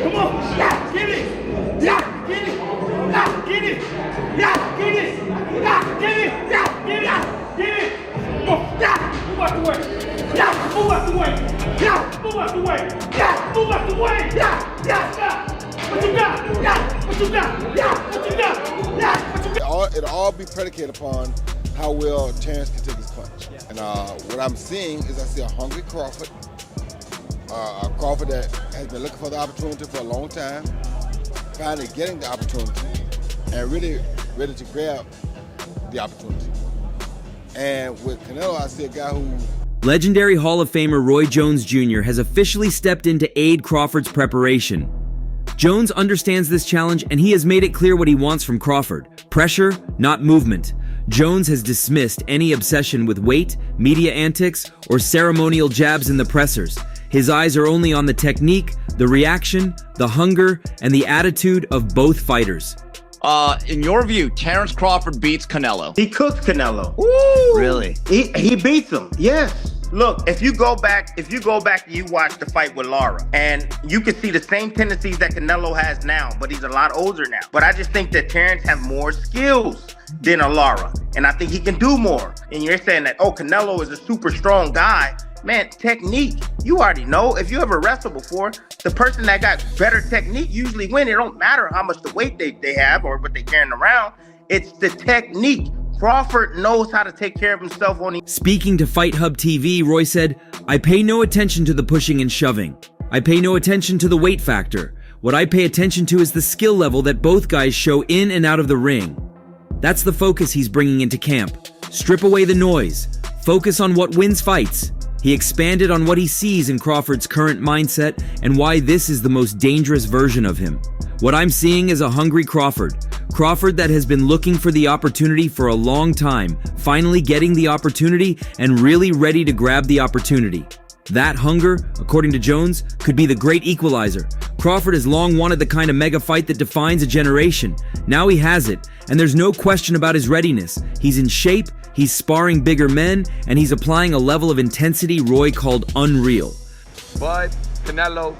Come on. Yeah, get it. Yeah, get it. Yeah, get it. Yeah, get it. Yeah, get it. Yeah, get it. Get it. Come on. Yeah, move out the way. Yeah, move out the way. Yeah, move out the way. Yeah, move out the way. Yeah, yeah. What you got? Yeah, what you got? Yeah, what you got? Yeah, what you got? It'll all be predicated upon how well Terence can take his punch. And what I'm seeing is I see a hungry Crawford, a Crawford that has been looking for the opportunity for a long time, finally getting the opportunity, and really ready to grab the opportunity. And with Canelo, I see a guy who... Legendary Hall of Famer Roy Jones Jr. has officially stepped in to aid Crawford's preparation. Jones understands this challenge and he has made it clear what he wants from Crawford. Pressure, not movement. Jones has dismissed any obsession with weight, media antics, or ceremonial jabs in the pressers. His eyes are only on the technique, the reaction, the hunger, and the attitude of both fighters. In your view, Terence Crawford beats Canelo. He cooked Canelo. Woo! Really? He beats him. Yes. Look, if you go back and you watch the fight with Lara, and you can see the same tendencies that Canelo has now, but he's a lot older now. But I just think that Terence have more skills than a Lara, and I think he can do more. And you're saying that, oh, Canelo is a super strong guy. Man, technique, you already know. If you ever wrestled before, the person that got better technique usually win. It don't matter how much the weight they have or what they're carrying around. It's the technique. Crawford knows how to take care of himself on the... Speaking to Fight Hub TV, Roy said, "I pay no attention to the pushing and shoving. I pay no attention to the weight factor. What I pay attention to is the skill level that both guys show in and out of the ring. That's the focus he's bringing into camp. Strip away the noise. Focus on what wins fights." He expanded on what he sees in Crawford's current mindset and why this is the most dangerous version of him. "What I'm seeing is a hungry Crawford. Crawford that has been looking for the opportunity for a long time, finally getting the opportunity and really ready to grab the opportunity. That hunger, according to Jones, could be the great equalizer. Crawford has long wanted the kind of mega fight that defines a generation. Now he has it, and there's no question about his readiness. He's in shape, he's sparring bigger men, and he's applying a level of intensity Roy called unreal." Bud, Canelo,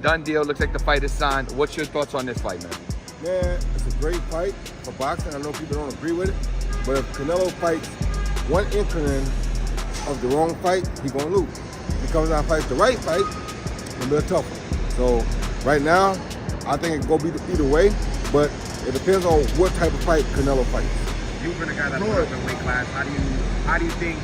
done deal. Looks like the fight is signed. What's your thoughts on this fight, man? Man, it's a great fight for boxing. I know people don't agree with it, but if Canelo fights one inkling of the wrong fight, he's gonna lose. If he comes out and fights the right fight, it's gonna be a tough one. So right now, I think it's gonna be either way, but it depends on what type of fight Canelo fights. You've been a guy that's worked in weight class. How do you think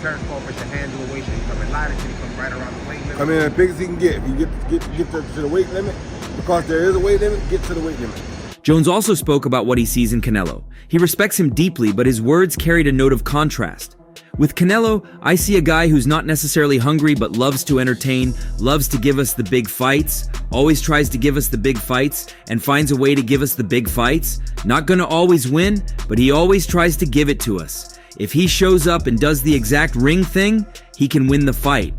Terence Crawford should handle a weight? Should he come in lighter? Should he come right around the weight limit? Come in as big as he can get. If you get to the weight limit, because there is a weight limit, get to the weight limit. Jones also spoke about what he sees in Canelo. He respects him deeply, but his words carried a note of contrast. "With Canelo, I see a guy who's not necessarily hungry but loves to entertain, loves to give us the big fights, always tries to give us the big fights, and finds a way to give us the big fights. Not gonna always win, but he always tries to give it to us. If he shows up and does the exact ring thing, he can win the fight."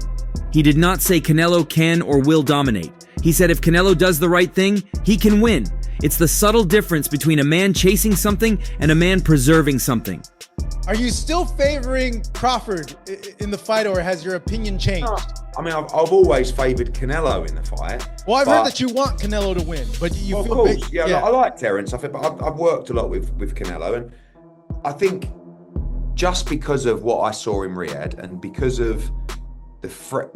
He did not say Canelo can or will dominate. He said if Canelo does the right thing, he can win. It's the subtle difference between a man chasing something and a man preserving something. Are you still favoring Crawford in the fight, or has your opinion changed? I mean, I've always favoured Canelo in the fight. Well, I've heard that you want Canelo to win, but you of feel course, big. yeah. I like Terence. I've worked a lot with Canelo, and I think just because of what I saw in Riyadh and because of the threat,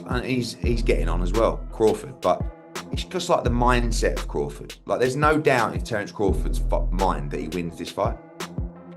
and he's getting on as well, Crawford, but it's just like the mindset of Crawford. Like, there's no doubt in Terence Crawford's mind that he wins this fight.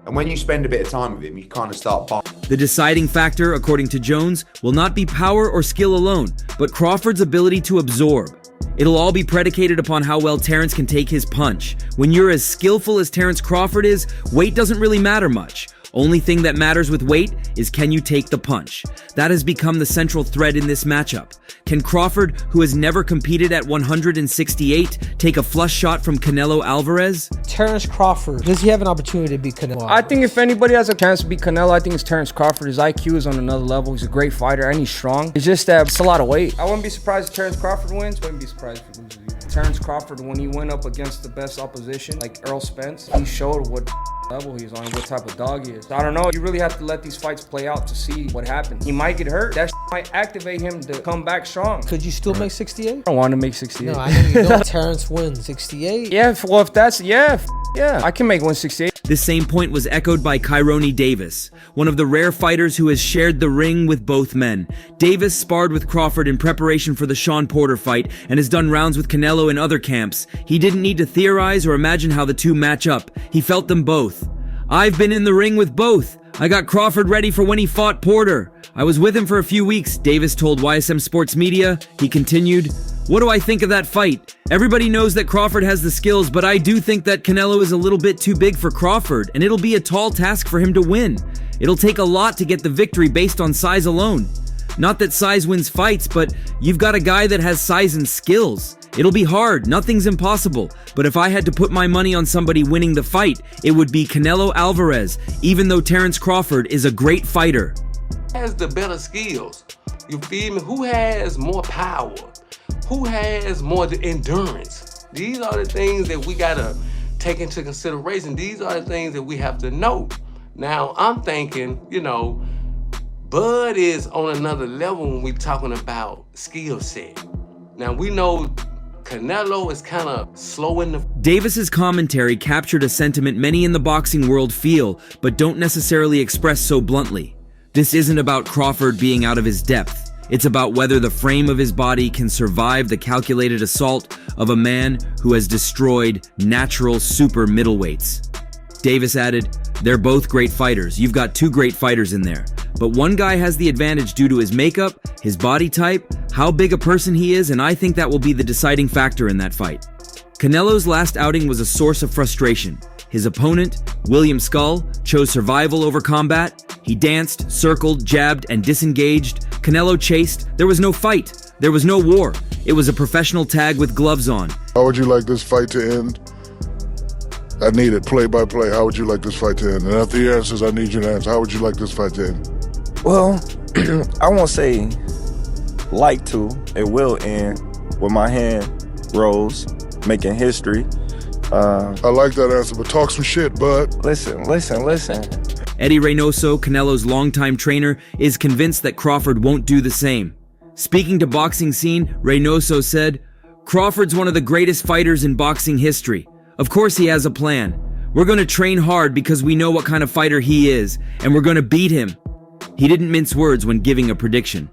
And when you spend a bit of time with him, you kind of start buying. The deciding factor, according to Jones, will not be power or skill alone, but Crawford's ability to absorb. It'll all be predicated upon how well Terence can take his punch. When you're as skillful as Terence Crawford is, weight doesn't really matter much. Only thing that matters with weight is can you take the punch. That has become the central thread in this matchup. Can Crawford, who has never competed at 168, take a flush shot from Canelo Alvarez? Terence Crawford, does he have an opportunity to beat Canelo Alvarez? I think if anybody has a chance to beat Canelo, I think it's Terence Crawford. His IQ is on another level. He's a great fighter and he's strong. It's just that it's a lot of weight. I wouldn't be surprised if Terence Crawford wins. Wouldn't be surprised if he loses either. Terence Crawford, when he went up against the best opposition, like Earl Spence, he showed what level he's on, what type of dog he is. I don't know. You really have to let these fights play out to see what happens. He might get hurt. That might activate him to come back strong. Could you still make 68? I don't want to make 68. No, I know you don't. Terence wins 68. Yeah, well, if that's, yeah, I can make 168. This same point was echoed by Kyrone Davis, one of the rare fighters who has shared the ring with both men. Davis sparred with Crawford in preparation for the Sean Porter fight and has done rounds with Canelo in other camps. He didn't need to theorize or imagine how the two match up. He felt them both. I've been in the ring with both. I got Crawford ready for when he fought Porter. I was with him for a few weeks, Davis told YSM Sports Media. He continued, "What do I think of that fight? Everybody knows that Crawford has the skills, but I do think that Canelo is a little bit too big for Crawford, and it'll be a tall task for him to win. It'll take a lot to get the victory based on size alone. Not that size wins fights, but you've got a guy that has size and skills. It'll be hard, nothing's impossible, but if I had to put my money on somebody winning the fight, it would be Canelo Alvarez, even though Terence Crawford is a great fighter." Who has the better skills? You feel me? Who has more power? Who has more endurance? These are the things that we gotta take into consideration. These are the things that we have to know. Now, I'm thinking, you know, Bud is on another level when we're talking about skill set. Now, we know Canelo is kind of slow in the... Davis's commentary captured a sentiment many in the boxing world feel, but don't necessarily express so bluntly. This isn't about Crawford being out of his depth. It's about whether the frame of his body can survive the calculated assault of a man who has destroyed natural super middleweights. Davis added, "They're both great fighters. You've got two great fighters in there. But one guy has the advantage due to his makeup, his body type, how big a person he is, and I think that will be the deciding factor in that fight." Canelo's last outing was a source of frustration. His opponent, William Skull, chose survival over combat. He danced, circled, jabbed, and disengaged. Canelo chased. There was no fight. There was no war. It was a professional tag with gloves on. How would you like this fight to end? I need it play by play. How would you like this fight to end? And after your answers, I need you to answer. How would you like this fight to end? Well, I won't say like to. It will end with my hand rose, making history. I like that answer, but talk some shit, bud. Listen. Eddie Reynoso, Canelo's longtime trainer, is convinced that Crawford won't do the same. Speaking to Boxing Scene, Reynoso said, "Crawford's one of the greatest fighters in boxing history. Of course he has a plan. We're going to train hard because we know what kind of fighter he is, and we're going to beat him." He didn't mince words when giving a prediction.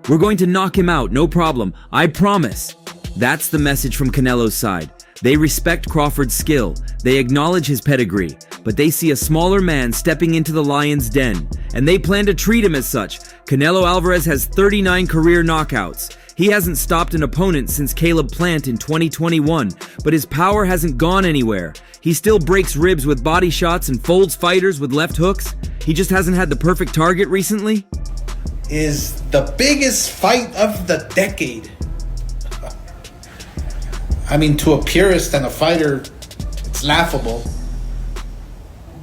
"We're going to knock him out, no problem. I promise." That's the message from Canelo's side. They respect Crawford's skill, they acknowledge his pedigree, but they see a smaller man stepping into the lion's den, and they plan to treat him as such. Canelo Alvarez has 39 career knockouts. He hasn't stopped an opponent since Caleb Plant in 2021, but his power hasn't gone anywhere. He still breaks ribs with body shots and folds fighters with left hooks. He just hasn't had the perfect target recently. Is the biggest fight of the decade. I mean, to a purist and a fighter, it's laughable.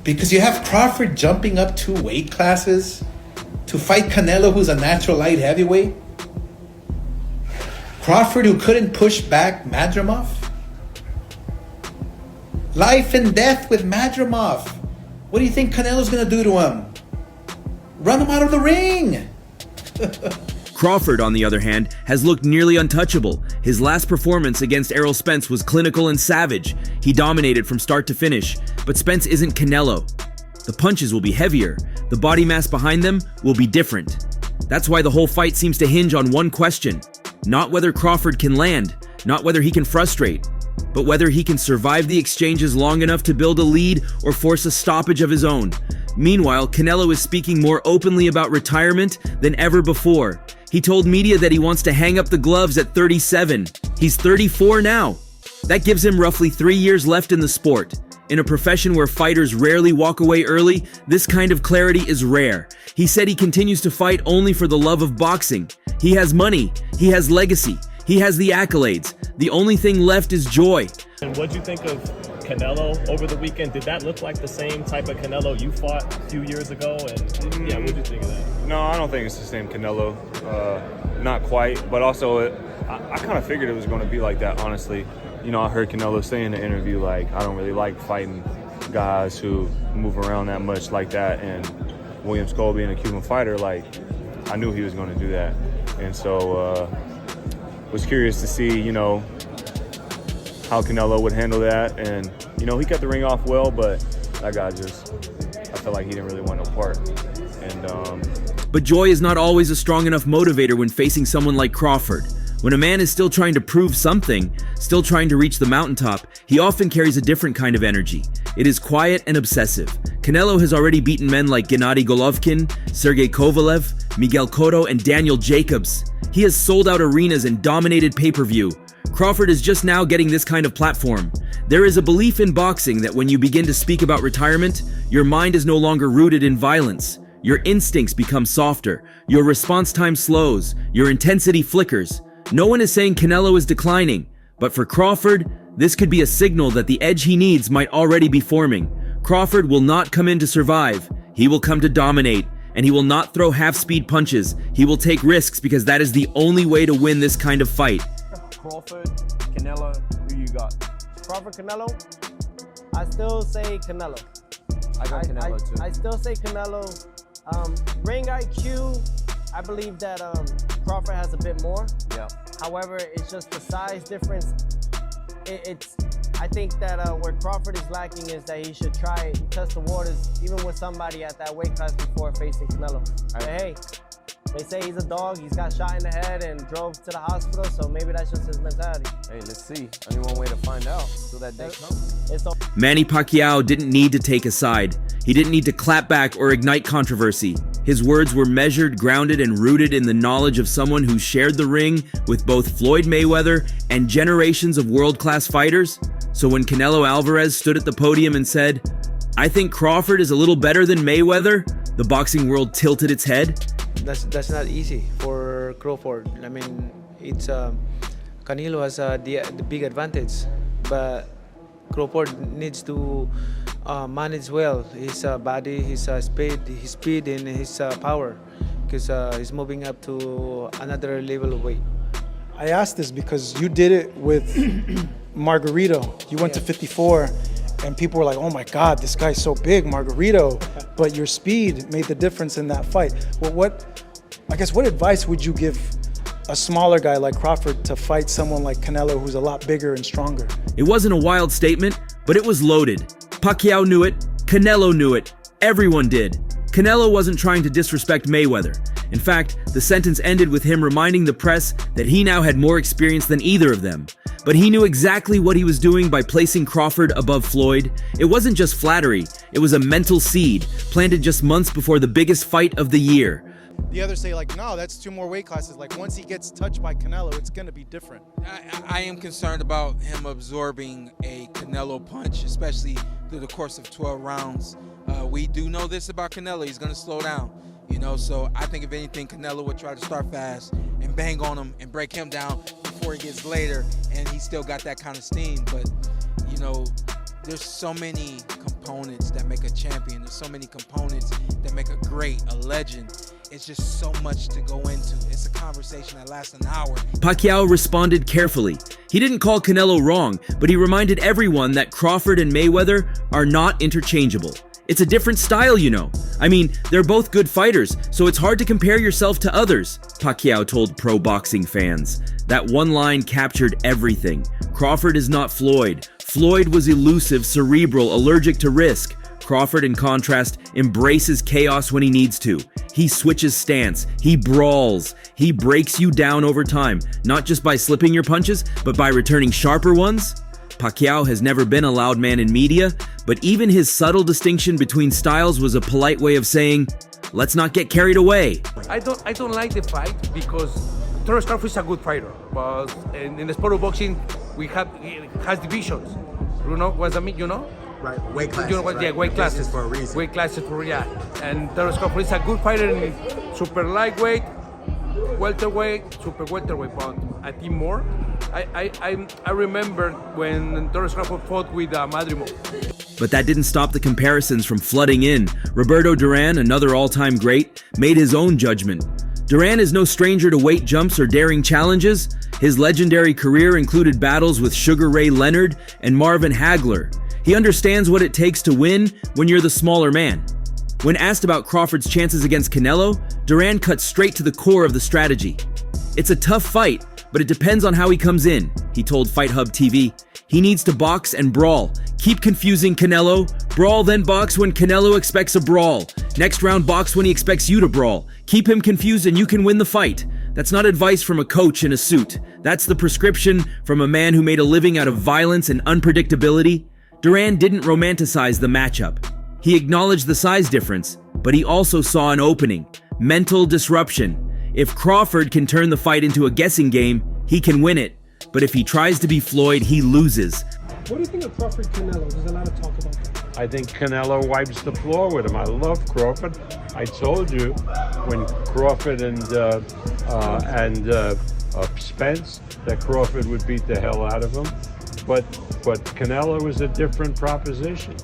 Because you have Crawford jumping up 2 weight classes to fight Canelo, who's a natural light heavyweight. Crawford, who couldn't push back Madrimov. Life and death with Madrimov. What do you think Canelo's gonna do to him? Run him out of the ring! Crawford, on the other hand, has looked nearly untouchable. His last performance against Errol Spence was clinical and savage. He dominated from start to finish, but Spence isn't Canelo. The punches will be heavier. The body mass behind them will be different. That's why the whole fight seems to hinge on one question. Not whether Crawford can land, not whether he can frustrate, but whether he can survive the exchanges long enough to build a lead or force a stoppage of his own. Meanwhile, Canelo is speaking more openly about retirement than ever before. He told media that he wants to hang up the gloves at 37. He's 34 now. That gives him roughly 3 years left in the sport. In a profession where fighters rarely walk away early, this kind of clarity is rare. He said he continues to fight only for the love of boxing. He has money, he has legacy, he has the accolades. The only thing left is joy. And what'd you think of Canelo over the weekend? Did that look like the same type of Canelo you fought a few years ago? And yeah, what'd you think of that? No, I don't think it's the same Canelo. Not quite, but also I kind of figured it was going to be like that, honestly. You know, I heard Canelo say in the interview, like, I don't really like fighting guys who move around that much like that. And William Skull being a Cuban fighter, like, I knew he was going to do that. And so was curious to see, you know, how Canelo would handle that. And, you know, he kept the ring off well, but that guy just, I felt like he didn't really want no part. And But joy is not always a strong enough motivator when facing someone like Crawford. When a man is still trying to prove something, still trying to reach the mountaintop, he often carries a different kind of energy. It is quiet and obsessive. Canelo has already beaten men like Gennady Golovkin, Sergey Kovalev, Miguel Cotto, and Daniel Jacobs. He has sold out arenas and dominated pay-per-view. Crawford is just now getting this kind of platform. There is a belief in boxing that when you begin to speak about retirement, your mind is no longer rooted in violence. Your instincts become softer, your response time slows, your intensity flickers. No one is saying Canelo is declining, but for Crawford, this could be a signal that the edge he needs might already be forming. Crawford will not come in to survive. He will come to dominate, and he will not throw half-speed punches. He will take risks because that is the only way to win this kind of fight. Crawford, Canelo, who you got? Crawford, Canelo? I still say Canelo. I got Canelo too. I still say Canelo. Ring IQ, I believe that Crawford has a bit more. Yeah. However, it's just the size difference. I think that where Crawford is lacking is that he should try test the waters even with somebody at that weight class before facing Canelo. But hey, they say he's a dog. He's got shot in the head and drove to the hospital, so maybe that's just his mentality. Hey, let's see. Only one way to find out till that day comes. Manny Pacquiao didn't need to take a side. He didn't need to clap back or ignite controversy. His words were measured, grounded, and rooted in the knowledge of someone who shared the ring with both Floyd Mayweather and generations of world-class fighters. So when Canelo Alvarez stood at the podium and said, "I think Crawford is a little better than Mayweather," the boxing world tilted its head. That's not easy for Crawford. I mean, it's Canelo has the big advantage, but Crawford needs to manage well his body, his speed, and his power, because he's moving up to another level of weight. I asked this because you did it with Margarito. You went to 54, and people were like, "Oh my God, this guy's so big, Margarito!" But your speed made the difference in that fight. Well, what advice would you give a smaller guy like Crawford to fight someone like Canelo, who's a lot bigger and stronger? It wasn't a wild statement, but it was loaded. Pacquiao knew it, Canelo knew it, everyone did. Canelo wasn't trying to disrespect Mayweather. In fact, the sentence ended with him reminding the press that he now had more experience than either of them. But he knew exactly what he was doing by placing Crawford above Floyd. It wasn't just flattery, it was a mental seed, planted just months before the biggest fight of the year. The others say, like, no, that's 2 more weight classes. Like, once he gets touched by Canelo, it's going to be different. I am concerned about him absorbing a Canelo punch, especially through the course of 12 rounds. We do know this about Canelo. He's going to slow down, you know, so I think if anything, Canelo would try to start fast and bang on him and break him down before he gets later, and he still got that kind of steam. But, you know, there's so many components that make a champion. There's so many components that make a great, a legend. It's just so much to go into. It's a conversation that lasts an hour. Pacquiao responded carefully. He didn't call Canelo wrong, but he reminded everyone that Crawford and Mayweather are not interchangeable. It's a different style, you know. I mean, they're both good fighters, so it's hard to compare yourself to others, Pacquiao told pro boxing fans. That one line captured everything. Crawford is not Floyd. Floyd was elusive, cerebral, allergic to risk. Crawford, in contrast, embraces chaos when he needs to. He switches stance, he brawls, he breaks you down over time, not just by slipping your punches, but by returning sharper ones. Pacquiao has never been a loud man in media, but even his subtle distinction between styles was a polite way of saying, let's not get carried away. I don't like the fight because Terence Crawford is a good fighter, but in the sport of boxing, it has divisions. You know what I mean, you know? Right, weight classes. You know what? Right? Yeah, weight classes. For a reason. Weight classes for, yeah. And Terence Crawford is a good fighter in super lightweight, welterweight, super welterweight, but I think more. I remember when Terence Crawford fought with Madrimov. But that didn't stop the comparisons from flooding in. Roberto Duran, another all-time great, made his own judgment. Duran is no stranger to weight jumps or daring challenges. His legendary career included battles with Sugar Ray Leonard and Marvin Hagler. He understands what it takes to win when you're the smaller man. When asked about Crawford's chances against Canelo, Duran cut straight to the core of the strategy. It's a tough fight, but it depends on how he comes in, he told Fight Hub TV. He needs to box and brawl. Keep confusing Canelo. Brawl, then box when Canelo expects a brawl. Next round, box when he expects you to brawl. Keep him confused and you can win the fight. That's not advice from a coach in a suit. That's the prescription from a man who made a living out of violence and unpredictability. Duran didn't romanticize the matchup. He acknowledged the size difference, but he also saw an opening. Mental disruption. If Crawford can turn the fight into a guessing game, he can win it. But if he tries to be Floyd, he loses. What do you think of Crawford Canelo? There's a lot of talk about that. I think Canelo wipes the floor with him. I love Crawford. I told you when Crawford and Spence that Crawford would beat the hell out of him. But Canelo is a different proposition.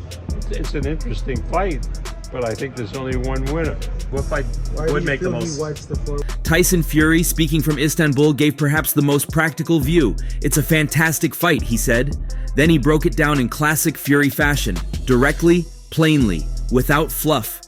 It's an interesting fight, but I think there's only one winner. What fight would make the most? He wipes the floor? Tyson Fury, speaking from Istanbul, gave perhaps the most practical view. It's a fantastic fight, he said. Then he broke it down in classic Fury fashion, directly, plainly, without fluff.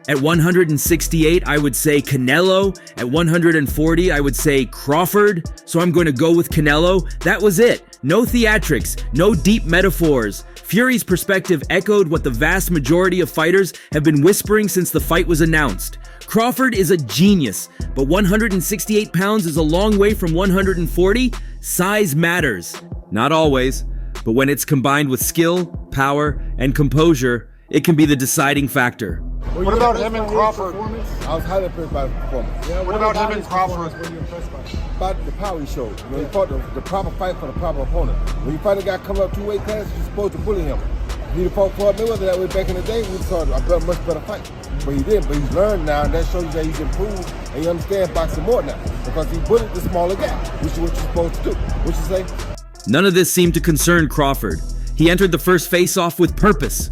At 168, I would say Canelo. At 140, I would say Crawford. So I'm going to go with Canelo. That was it. No theatrics, no deep metaphors. Fury's perspective echoed what the vast majority of fighters have been whispering since the fight was announced. Crawford is a genius, but 168 pounds is a long way from 140. Size matters. Not always, but when it's combined with skill, power, and composure, it can be the deciding factor. What about him and Crawford? I was highly impressed by the performance. Yeah, what about him and Crawford? Were you impressed by? About the power he showed. You know, he fought the proper fight for the proper opponent. When you fight a guy coming up 2 weight classes, you're supposed to bully him. If he'd fought Floyd Mayweather that way back in the day, we'd saw a much better fight. But he didn't. But he's learned now, and that shows you that he's improved, and he understands boxing more now because he bullied the smaller guy, which is what you're supposed to do. What you say? None of this seemed to concern Crawford. He entered the first face-off with purpose.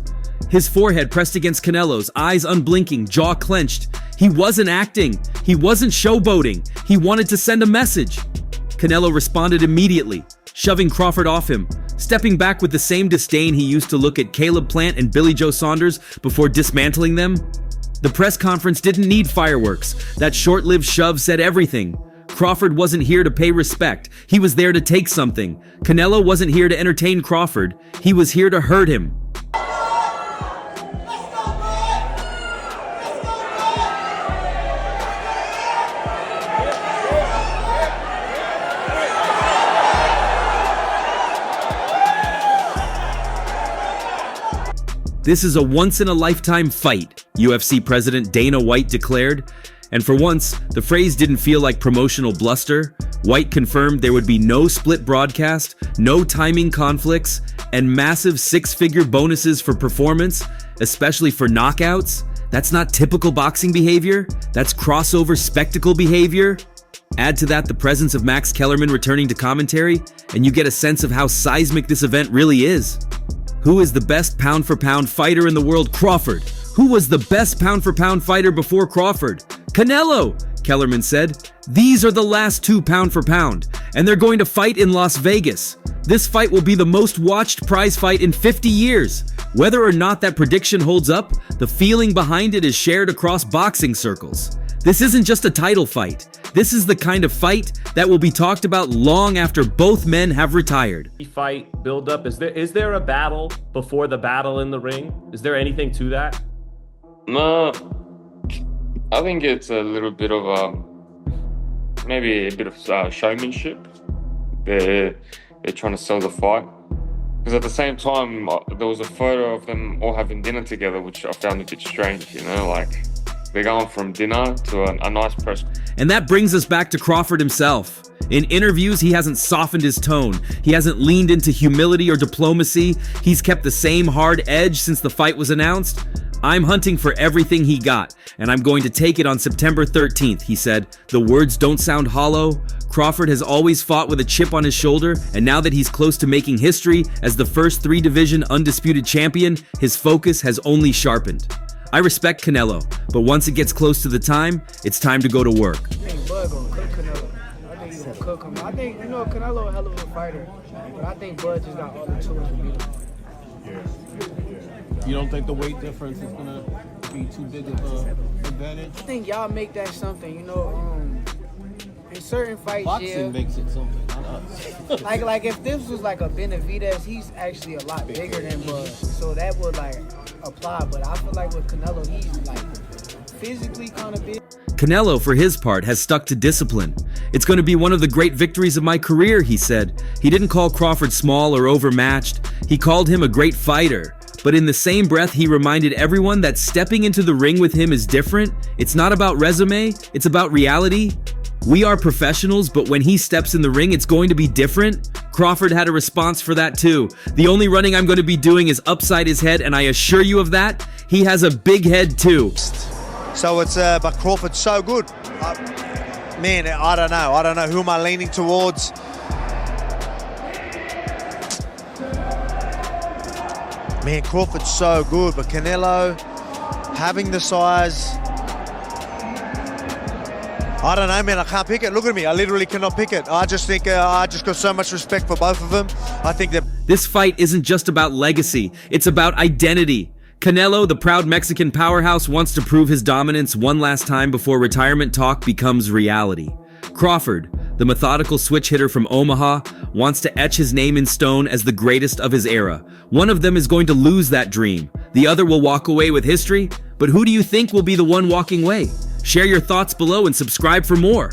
His forehead pressed against Canelo's, eyes unblinking, jaw clenched. He wasn't acting. He wasn't showboating. He wanted to send a message. Canelo responded immediately, shoving Crawford off him, stepping back with the same disdain he used to look at Caleb Plant and Billy Joe Saunders before dismantling them. The press conference didn't need fireworks. That short-lived shove said everything. Crawford wasn't here to pay respect. He was there to take something. Canelo wasn't here to entertain Crawford. He was here to hurt him. This is a once-in-a-lifetime fight, UFC President Dana White declared. And for once, the phrase didn't feel like promotional bluster. White confirmed there would be no split broadcast, no timing conflicts, and massive six-figure bonuses for performance, especially for knockouts. That's not typical boxing behavior. That's crossover spectacle behavior. Add to that the presence of Max Kellerman returning to commentary, and you get a sense of how seismic this event really is. Who is the best pound-for-pound fighter in the world? Crawford. Who was the best pound-for-pound fighter before Crawford? Canelo, Kellerman said. These are the last two pound-for-pound, and they're going to fight in Las Vegas. This fight will be the most watched prize fight in 50 years. Whether or not that prediction holds up, the feeling behind it is shared across boxing circles. This isn't just a title fight. This is the kind of fight that will be talked about long after both men have retired. Fight build up. Is there a battle before the battle in the ring? Is there anything to that? No, I think it's a little bit of maybe a bit of showmanship. They're trying to sell the fight. Because at the same time, there was a photo of them all having dinner together, which I found a bit strange, you know, like they're going from dinner to a nice press. And that brings us back to Crawford himself. In interviews, he hasn't softened his tone. He hasn't leaned into humility or diplomacy. He's kept the same hard edge since the fight was announced. I'm hunting for everything he got, and I'm going to take it on September 13th, he said. The words don't sound hollow. Crawford has always fought with a chip on his shoulder, and now that he's close to making history as the first three-division undisputed champion, his focus has only sharpened. I respect Canelo, but once it gets close to the time, it's time to go to work. I think Bud gonna cook Canelo. I think he's gonna cook him. I think, Canelo a hell of a fighter, but I think Bud just got all the tools to beat him. You don't think the weight difference is gonna be too big of an advantage? I think y'all make that something, you know. In certain fights, Boxing makes it something, not us. like if this was like a Benavidez, he's actually a lot bigger than Bud, so that would like apply. But I feel like with Canelo, he's like physically kind of big. Canelo, for his part, has stuck to discipline. It's going to be one of the great victories of my career, he said. He didn't call Crawford small or overmatched. He called him a great fighter. But in the same breath, he reminded everyone that stepping into the ring with him is different. It's not about resume, it's about reality. We are professionals, but when he steps in the ring, it's going to be different. Crawford had a response for that too. The only running I'm going to be doing is upside his head, and I assure you of that, he has a big head too. So it's, but Crawford's so good. Man, I don't know. I don't know. Who am I leaning towards? Man, Crawford's so good, but Canelo, having the size, I don't know, man. I can't pick it. Look at me. I literally cannot pick it. I just think I just got so much respect for both of them. I think that this fight isn't just about legacy. It's about identity. Canelo, the proud Mexican powerhouse, wants to prove his dominance one last time before retirement talk becomes reality. Crawford, the methodical switch hitter from Omaha, wants to etch his name in stone as the greatest of his era. One of them is going to lose that dream. The other will walk away with history. But who do you think will be the one walking away? Share your thoughts below and subscribe for more.